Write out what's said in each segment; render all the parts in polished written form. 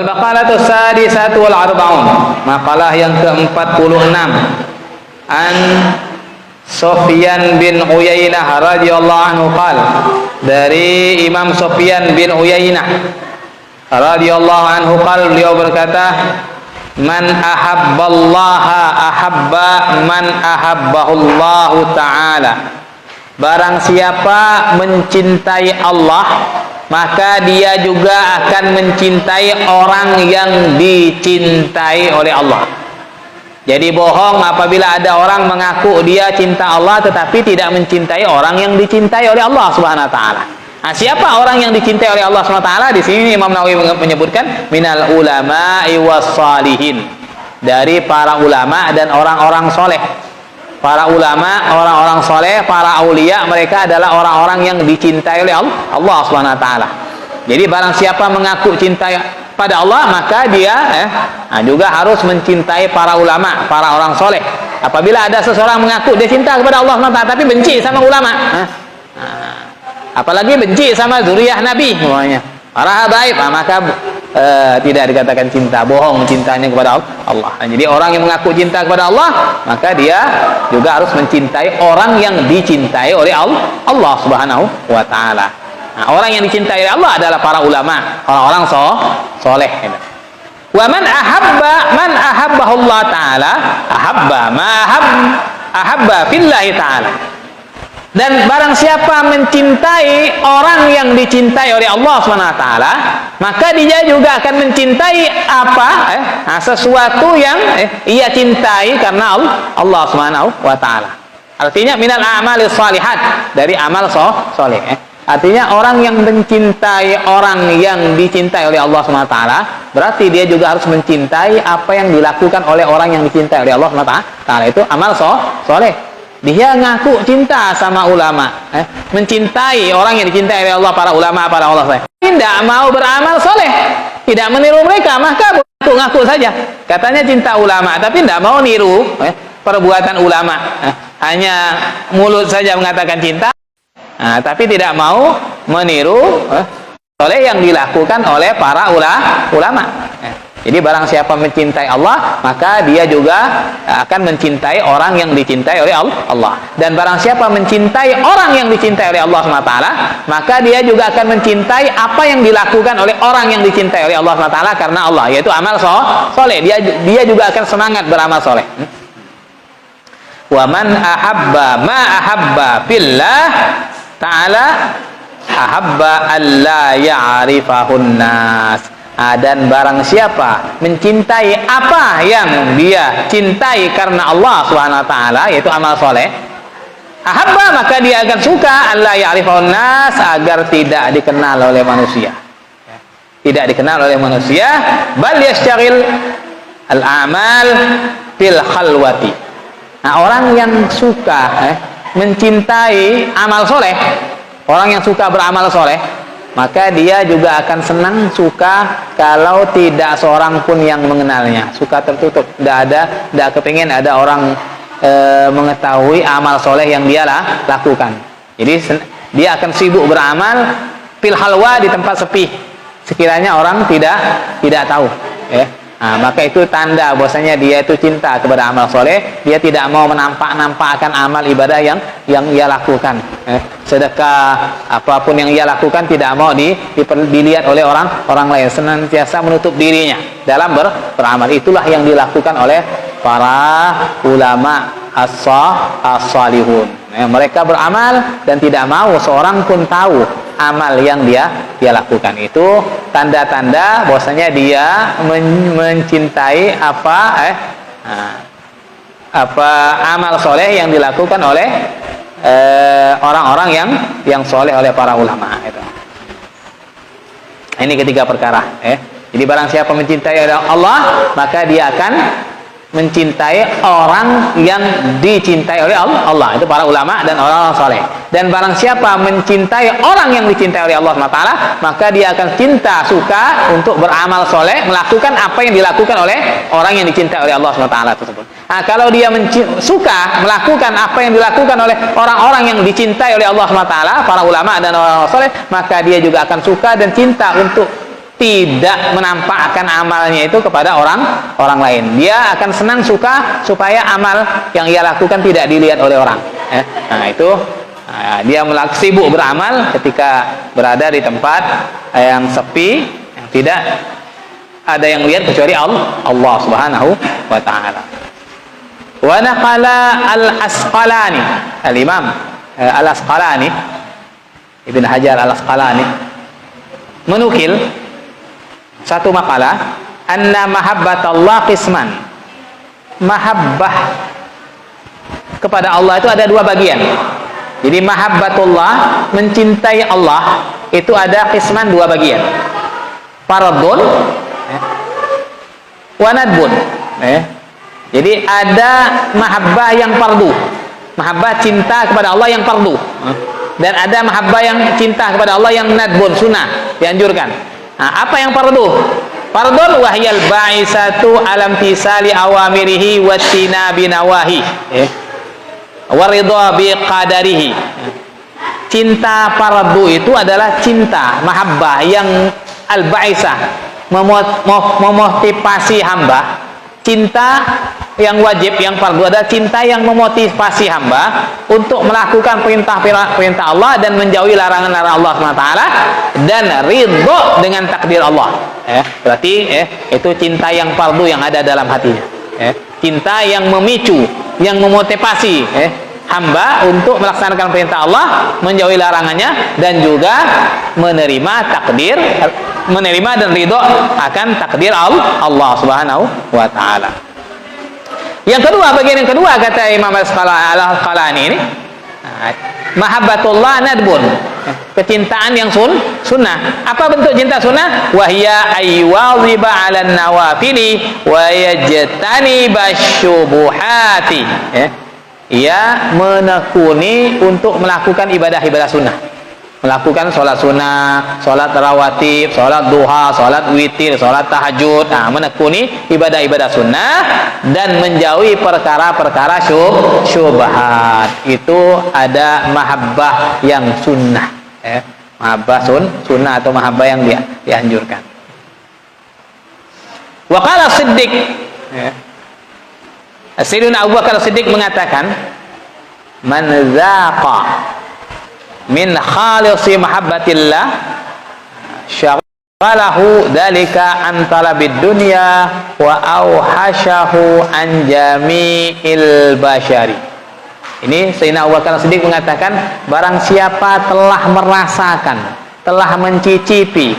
Wal maqalatu sadisatu wal arba'un. Maqalah yang ke-46. An Sufyan bin Uyainah radhiyallahu anhu qala, dari Imam Sufyan bin Uyainah radhiyallahu anhu qala, beliau berkata, man ahabballaha ahabba man ahabbahullahu ta'ala. Barang siapa mencintai Allah, maka dia juga akan mencintai orang yang dicintai oleh Allah. Jadi bohong apabila ada orang mengaku dia cinta Allah tetapi tidak mencintai orang yang dicintai oleh Allah Subhanahu wa taala. Nah, siapa orang yang dicintai oleh Allah Subhanahu wa taala? Di sini Imam Nawawi menyebutkan minal ulama'i wassalihin, dari para ulama dan orang-orang soleh. Para ulama, orang-orang soleh, para aulia, mereka adalah orang-orang yang dicintai oleh Allah Subhanahu wa taala. Jadi barang siapa mengaku cinta pada Allah, maka dia juga harus mencintai para ulama, para orang soleh. Apabila ada seseorang mengaku dia cinta kepada Allah SWT tapi benci sama ulama, apalagi benci sama zuriyah Nabi, para habaib, maka tidak dikatakan cinta, bohong cintanya kepada Allah. Jadi orang yang mengaku cinta kepada Allah, maka dia juga harus mencintai orang yang dicintai oleh Allah Subhanahu wa taala. Nah, orang yang dicintai oleh Allah adalah para ulama, orang-orang soleh. Wa man ahabbahullah taala ahabba ahabba fillahi taala. Dan barang siapa mencintai orang yang dicintai oleh Allah SWT, maka dia juga akan mencintai sesuatu yang ia cintai karena Allah SWT. Artinya minal a'malis shalihat, dari amal soleh. Artinya orang yang mencintai orang yang dicintai oleh Allah SWT, berarti dia juga harus mencintai apa yang dilakukan oleh orang yang dicintai oleh Allah SWT. Itu amal soleh. Dia ngaku cinta sama ulama, mencintai orang yang dicintai oleh Allah, para ulama, para Allah soleh. Tidak mau beramal soleh, tidak meniru mereka, maka ngaku saja. Katanya cinta ulama, tapi tidak mau niru perbuatan ulama. Hanya mulut saja mengatakan cinta, tapi tidak mau meniru soleh yang dilakukan oleh para ulama. Jadi barang siapa mencintai Allah, maka dia juga akan mencintai orang yang dicintai oleh Allah. Dan barang siapa mencintai orang yang dicintai oleh Allah SWT, maka dia juga akan mencintai apa yang dilakukan oleh orang yang dicintai oleh Allah SWT karena Allah, yaitu amal soleh. Dia juga akan semangat beramal soleh. Wa man ahabba ma ahabba fillah ta'ala ahabba alla ya'rifahun nas. Dan barang siapa mencintai apa yang dia cintai karena Allah Subhanahu wa taala, yaitu amal soleh, ahabba, maka dia akan suka alla ya'rifun nas, agar tidak dikenal oleh manusia. Tidak dikenal oleh manusia, bal yashtaghil al-a'mal fil khalwati. Nah, orang yang suka mencintai amal soleh, orang yang suka beramal soleh, maka dia juga akan senang, suka kalau tidak seorang pun yang mengenalnya. Suka tertutup, tidak kepingin ada orang mengetahui amal soleh yang dia lakukan. Jadi dia akan sibuk beramal fil halwa, di tempat sepi, sekiranya orang tidak tahu. Maka itu tanda bahwasanya dia itu cinta kepada amal soleh. Dia tidak mau menampak-nampakkan amal ibadah yang ia lakukan. Sedekah, apapun yang ia lakukan tidak mau dilihat oleh orang lain. Senantiasa menutup dirinya dalam beramal. Itulah yang dilakukan oleh para ulama as-salihun. Mereka beramal dan tidak mau seorang pun tahu amal yang dia lakukan. Itu tanda-tanda bahwasanya dia mencintai apa amal soleh yang dilakukan oleh orang-orang yang soleh, oleh para ulama. Ini ketiga perkara. Jadi barang siapa mencintai Allah, maka dia akan mencintai orang yang dicintai oleh Allah, itu para ulama dan orang-orang soleh. Dan barang siapa mencintai orang yang dicintai oleh Allah SWT, maka dia akan cinta, suka untuk beramal soleh, melakukan apa yang dilakukan oleh orang yang dicintai oleh Allah SWT tersebut. Nah, kalau dia suka melakukan apa yang dilakukan oleh orang-orang yang dicintai oleh Allah SWT, para ulama dan orang-orang soleh, maka dia juga akan suka dan cinta untuk tidak menampakkan amalnya itu kepada orang lain. Dia akan senang suka supaya amal yang ia lakukan tidak dilihat oleh orang. Nah itu dia sibuk beramal ketika berada di tempat yang sepi, yang tidak ada yang lihat kecuali Allah Subhanahu wa taala. Wa naqala al-Asqalani, al-Imam al-Asqalani, Ibn Hajar al-Asqalani menukil satu makalah, anna mahabbatallah qisman. Mahabbah kepada Allah itu ada dua bagian. Jadi mahabbatullah, mencintai Allah, itu ada qisman, dua bagian. Fardun wa nadbun. Jadi ada mahabbah yang fardu, mahabbah cinta kepada Allah yang fardu, dan ada mahabbah yang cinta kepada Allah yang nadbun, sunnah, dianjurkan. Nah, apa yang fardu? Fardun wahyal ba'isatu alam tisali awamirihi wa tinabi nawahi wa ridha bi qadarihi. Cinta fardu itu adalah cinta mahabbah yang al-ba'isah, memotivasi hamba. Cinta yang wajib, yang fardu adalah cinta yang memotivasi hamba untuk melakukan perintah Allah dan menjauhi larangan-larangan Allah SWT, dan ridho dengan takdir Allah. Berarti itu cinta yang fardu yang ada dalam hatinya. Cinta yang memicu, yang memotivasi hamba untuk melaksanakan perintah Allah, menjauhi larangannya, dan juga menerima takdir, menerima dan ridho akan takdir Allah Subhanahu wa taala. Yang kedua, bagian yang kedua kata Imam Al-Asqalani ini, mahabbatullah nadbun, kecintaan yang sunnah. Apa bentuk cinta sunnah? Wahya aywaziba 'alan nawafili wa yajtani basyubuhati. Ia menekuni untuk melakukan ibadah-ibadah sunnah, melakukan sholat sunnah, sholat rawatib, sholat duha, sholat witir, sholat tahajud. Menekuni ibadah-ibadah sunnah dan menjauhi perkara-perkara syubhat. Itu ada mahabbah yang sunnah, mahabbah sunnah atau mahabbah yang dianjurkan. Wa qala Siddiq, Sayyidina Abu Bakar Siddiq mengatakan, man zaqa min khalisi mahabbatillah syaghalahu dzalika an talabid dunya wa auhashahu an jami'il bashari. Ini Sayyidina Abu Bakar Siddiq mengatakan, barang siapa telah merasakan, telah mencicipi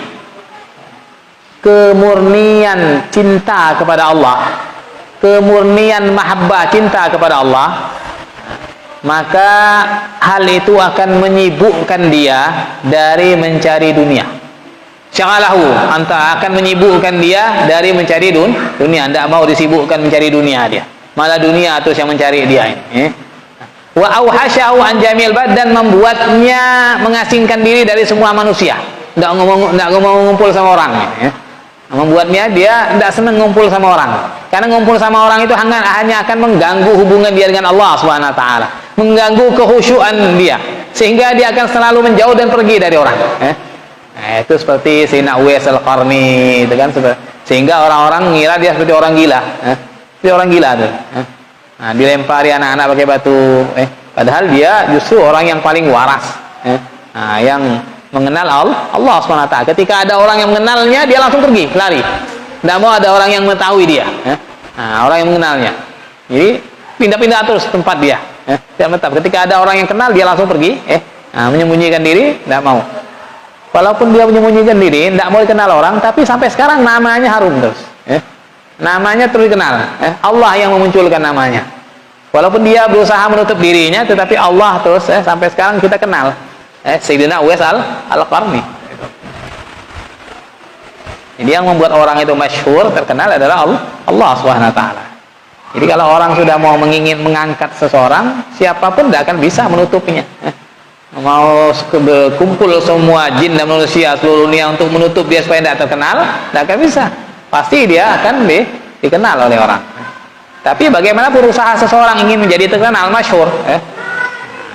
kemurnian cinta kepada Allah, kemurnian mahabbah cinta kepada Allah, maka hal itu akan menyibukkan dia dari mencari dunia. Syaghalahu, akan menyibukkan dia dari mencari dunia. Tidak mau disibukkan mencari dunia dia, malah dunia terus yang mencari dia. Wa auhasyahu an jamil bad, dan membuatnya mengasingkan diri dari semua manusia. Tidak mau ngumpul sama orang. Membuatnya dia tidak senang ngumpul sama orang, karena ngumpul sama orang itu hanya akan mengganggu hubungan dia dengan Allah Subhanahu wa taala, mengganggu kehusyuan dia, sehingga dia akan selalu menjauh dan pergi dari orang. Itu seperti Sayyidina Uwais Al-Qarni itu kan, sehingga orang-orang mengira dia seperti orang gila, seperti orang gila tuh. Dilempari anak-anak pakai batu, padahal dia justru orang yang paling waras, yang mengenal Allah SWT. Ketika ada orang yang mengenalnya, dia langsung pergi, lari. Tidak mau ada orang yang mengetahui dia. Orang yang mengenalnya. Jadi pindah-pindah terus tempat dia. Tidak menetap. Ketika ada orang yang kenal, dia langsung pergi. Menyembunyikan diri, tidak mau. Walaupun dia menyembunyikan diri, tidak mau dikenal orang, tapi sampai sekarang namanya harum terus. Namanya terus dikenal. Allah yang memunculkan namanya. Walaupun dia berusaha menutup dirinya, tetapi Allah terus sampai sekarang kita kenal. Sayyidina Uwais Al-Qarni. Jadi yang membuat orang itu masyhur, terkenal adalah Allah Subhanahu wa taala. Jadi kalau orang sudah mau mengangkat seseorang, siapapun tidak akan bisa menutupinya. Mau kumpul semua jin dan manusia seluruh dunia untuk menutup dia supaya tidak terkenal, tidak akan bisa. Pasti dia akan dikenal oleh orang. Tapi bagaimana berusaha seseorang ingin menjadi terkenal, masyhur,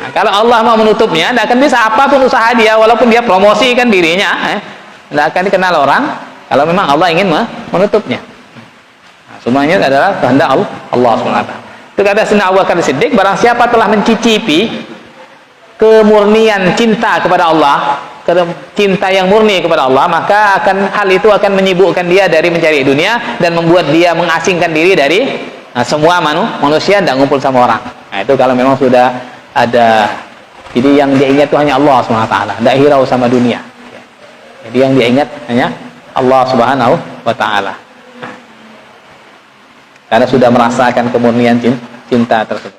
kalau Allah mau menutupnya, tidak akan bisa. Apapun usaha dia, walaupun dia promosikan dirinya, tidak akan dikenal orang, Kalau memang Allah ingin menutupnya. Nah, semuanya adalah kehendak Allah SWT. Itu kata Sayyidina Abu Bakar Siddiq, barang siapa telah mencicipi kemurnian cinta kepada Allah, cinta yang murni kepada Allah, maka hal itu akan menyibukkan dia dari mencari dunia dan membuat dia mengasingkan diri dari semua manusia dan ngumpul sama orang. Nah, itu kalau memang sudah ada, jadi yang dia ingat itu hanya Allah SWT, tidak hirau sama dunia. Jadi yang dia ingat hanya Allah Subhanahu wa Ta'ala, karena sudah merasakan kemurnian cinta tersebut.